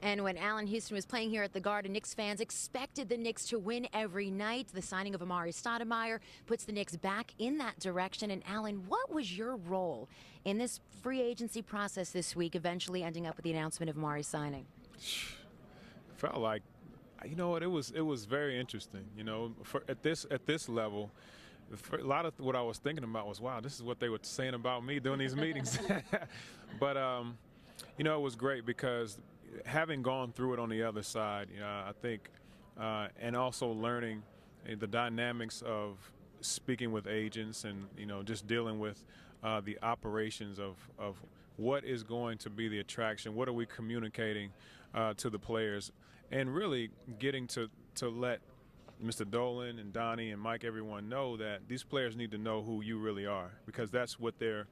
And when Allan Houston was playing here at the Garden, Knicks fans expected the Knicks to win every night. The signing of Amari Stoudemire puts the Knicks back in that direction. And Allan, what was your role in this free agency process this week, eventually ending up with the announcement of Amari's signing? Felt like, you know what, it was very interesting. You know, at this level, a lot of what I was thinking about was, wow, this is what they were saying about me during these meetings. But you know, it was great because having gone through it on the other side, you know, I think, and also learning the dynamics of speaking with agents and, you know, just dealing with the operations of what is going to be the attraction, what are we communicating to the players, and really getting to let Mr. Dolan and Donnie and Mike, everyone know that these players need to know who you really are, because that's what they're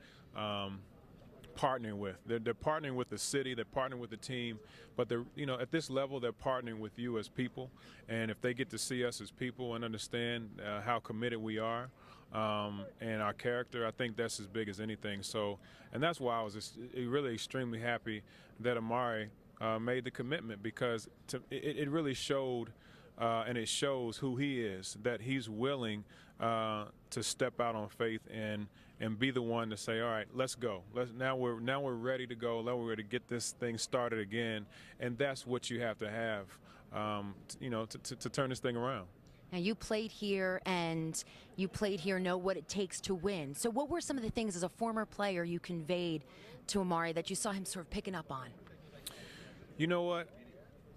partnering with. They're partnering with the city, they're partnering with the team, but they're, you know, at this level, they're partnering with you as people. And if they get to see us as people and understand how committed we are and our character, I think that's as big as anything. So, and that's why I was just really extremely happy that Amari made the commitment, because it really showed and it shows who he is, that he's willing to step out on faith and be the one to say, all right, let's go. Now we're ready to go. Now we're ready to get this thing started again. And that's what you have to have, you know, to turn this thing around. Now, you played here, and you played here, know what it takes to win. So what were some of the things as a former player you conveyed to Amari that you saw him sort of picking up on? You know what?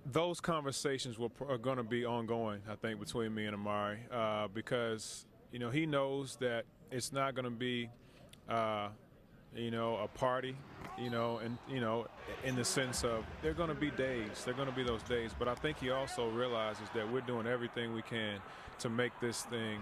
Those conversations are going to be ongoing, I think, between me and Amari, because, you know, he knows that it's not going to be, you know, a party, you know, and, you know, in the sense of there are going to be days, there are going to be those days, but I think he also realizes that we're doing everything we can to make this thing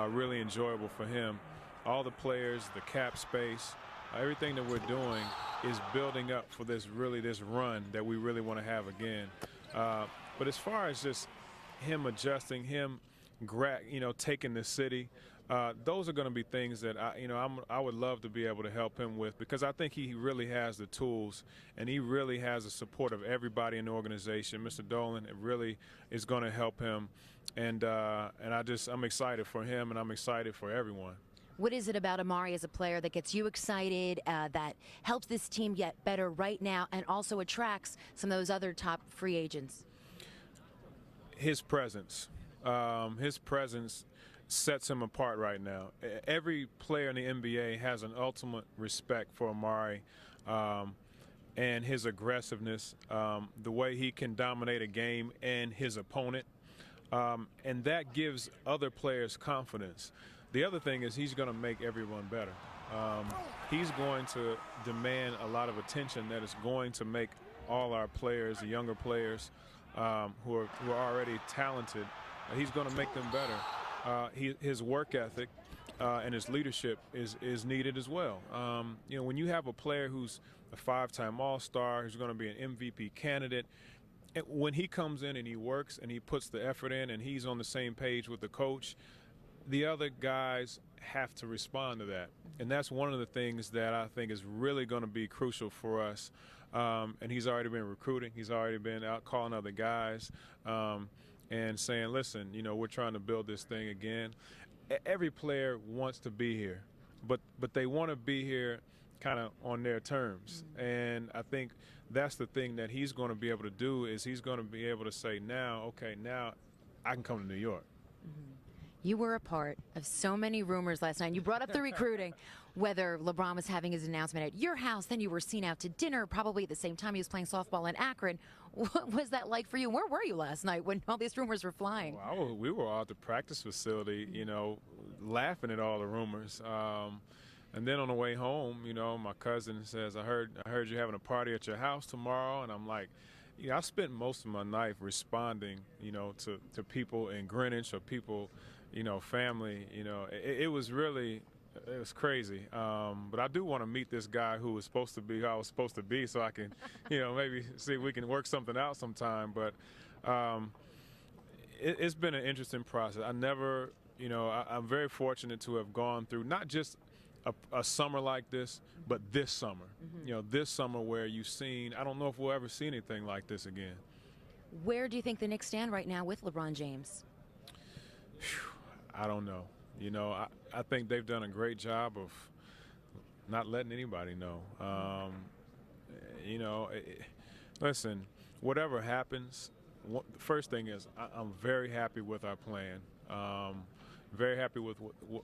really enjoyable for him. All the players, the cap space, everything that we're doing is building up for this run that we really want to have again. But as far as just him adjusting, him, you know, taking the city, those are going to be things that I would love to be able to help him with, because I think he really has the tools and he really has the support of everybody in the organization. Mr. Dolan, it really is going to help him, and I'm excited for him, and I'm excited for everyone. What is it about Amari as a player that gets you excited, that helps this team get better right now, and also attracts some of those other top free agents? His presence. His presence sets him apart right now. Every player in the NBA has an ultimate respect for Amari and his aggressiveness, the way he can dominate a game and his opponent, and that gives other players confidence. The other thing is he's going to make everyone better. He's going to demand a lot of attention that is going to make all our players, the younger players who are already talented, he's going to make them better. His work ethic and his leadership is needed as well. You know, when you have a player who's a 5-time All-Star, who's going to be an MVP candidate, when he comes in and he works and he puts the effort in and he's on the same page with the coach, the other guys have to respond to that. And that's one of the things that I think is really going to be crucial for us. And he's already been recruiting. He's already been out calling other guys and saying, listen, you know, we're trying to build this thing again. Every player wants to be here, but they want to be here kind of on their terms. And I think that's the thing that he's going to be able to do, is he's going to be able to say now, okay, now I can come to New York. You were a part of so many rumors last night. You brought up the recruiting, whether LeBron was having his announcement at your house, then you were seen out to dinner, probably at the same time he was playing softball in Akron. What was that like for you? Where were you last night when all these rumors were flying? Well, we were all at the practice facility, you know, laughing at all the rumors. And then on the way home, you know, my cousin says, I heard you're having a party at your house tomorrow. And I'm like, you know, I spent most of my life responding, you know, to people in Greenwich or people, you know, family. You know, it was crazy. But I do want to meet this guy who was supposed to be who I was supposed to be, so I can, you know, maybe see if we can work something out sometime. But it's been an interesting process. I never, you know, I'm very fortunate to have gone through not just a summer like this, but this summer. You know, this summer where you've seen, I don't know if we'll ever see anything like this again. Where do you think the Knicks stand right now with LeBron James? I don't know. You know, I think they've done a great job of not letting anybody know. You know, listen, whatever happens, the first thing is I'm very happy with our plan. Very happy with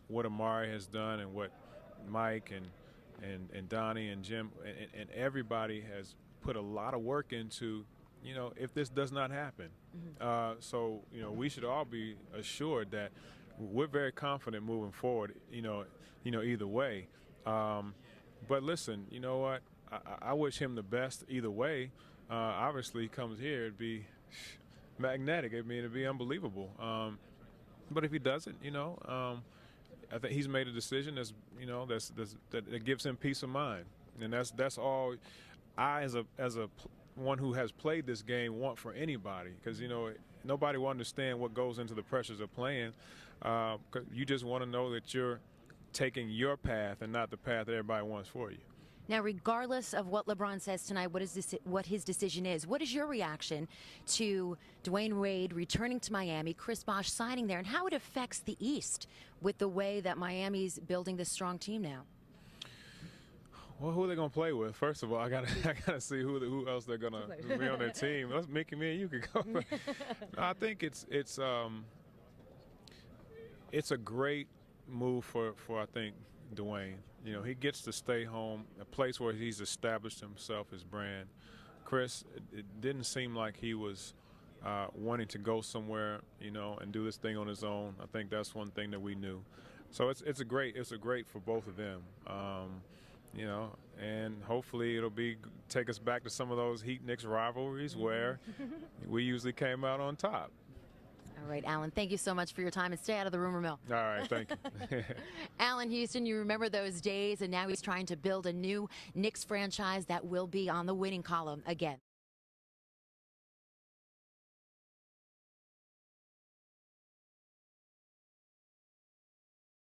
what Amari has done and what Mike and Donnie and Jim and everybody has put a lot of work into, you know, if this does not happen. So, you know, we should all be assured that we're very confident moving forward, you know, either way. But listen, you know what? I wish him the best either way. Obviously, he comes here, it'd be magnetic. I mean, it'd be unbelievable. But if he doesn't, you know, I think he's made a decision that's, you know, that gives him peace of mind, and that's all I, as a one who has played this game, want for anybody, because, you know, nobody will understand what goes into the pressures of playing. 'Cause you just want to know that you're taking your path and not the path that everybody wants for you. Now, regardless of what LeBron says tonight, what his decision is, what is your reaction to Dwayne Wade returning to Miami, Chris Bosh signing there, and how it affects the East with the way that Miami's building this strong team now? Well, who are they going to play with? First of all, I gotta see who else they're going to be on their team. Let's Mickey, me and you could go. No, I think it's a great move for I think Dwayne. You know, he gets to stay home, a place where he's established himself, his brand. Chris, it didn't seem like he was wanting to go somewhere, you know, and do this thing on his own. I think that's one thing that we knew. So it's a great for both of them. You know, and hopefully it'll take us back to some of those Heat-Knicks rivalries where we usually came out on top. All right, Allan, thank you so much for your time, and stay out of the rumor mill. All right, thank you. Allan Houston, you remember those days, and now he's trying to build a new Knicks franchise that will be on the winning column again.